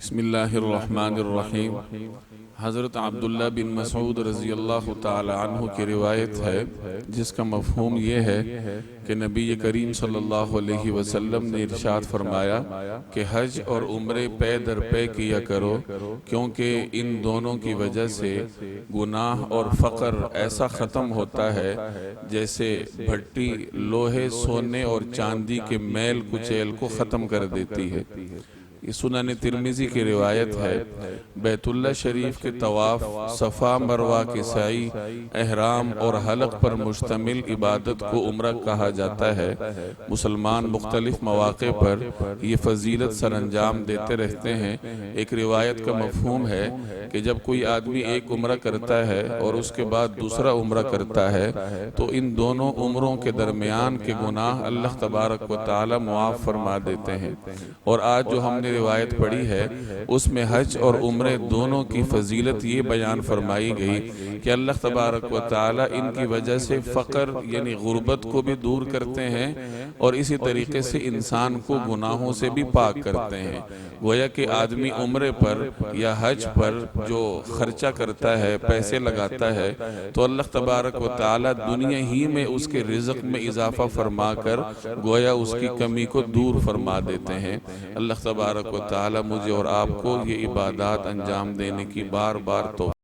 بسم اللہ الرحمن الرحیم۔ حضرت عبداللہ بن مسعود رضی اللہ تعالی عنہ کی روایت ہے جس کا مفہوم یہ ہے کہ نبی کریم صلی اللہ علیہ وسلم نے ارشاد فرمایا کہ حج اور عمرے پے در پے کیا کرو، کیونکہ ان دونوں کی وجہ سے گناہ اور فقر ایسا ختم ہوتا ہے جیسے بھٹی لوہے، سونے اور چاندی کے میل کچیل کو ختم کر دیتی ہے۔ یہ سنن ترمذی کی روایت ہے۔ بیت اللہ شریف کے طواف، صفا مروہ کی سعی، احرام اور حلق پر مشتمل عبادت کو عمرہ کہا جاتا ہے۔ مسلمان مختلف مواقع پر یہ فضیلت سر انجام دیتے رہتے ہیں۔ ایک روایت کا مفہوم ہے کہ جب کوئی آدمی ایک عمرہ کرتا ہے اور اس کے بعد دوسرا عمرہ کرتا ہے تو ان دونوں عمروں کے درمیان کے گناہ اللہ تبارک و تعالی معاف فرما دیتے ہیں۔ اور آج جو ہم نے روایت پڑھی ہے اس میں حج اور عمرے دونوں کی فضیلت یہ بیان فرمائی گئی کہ اللہ تبارک و تعالی ان کی وجہ سے فقر یعنی غربت کو بھی دور کرتے ہیں اور اسی طریقے سے انسان کو گناہوں سے بھی پاک کرتے ہیں۔ گویا کہ آدمی عمرے پر یا حج پر جو خرچہ کرتا ہے، پیسے لگاتا ہے، تو اللہ تبارک و تعالی دنیا ہی میں اس کے رزق میں اضافہ فرما کر گویا اس کی کمی کو دور فرما دیتے ہیں۔ اللہ تبارک و تعالی مجھے اور آپ کو یہ عبادات انجام دینے کی بار بار توفیق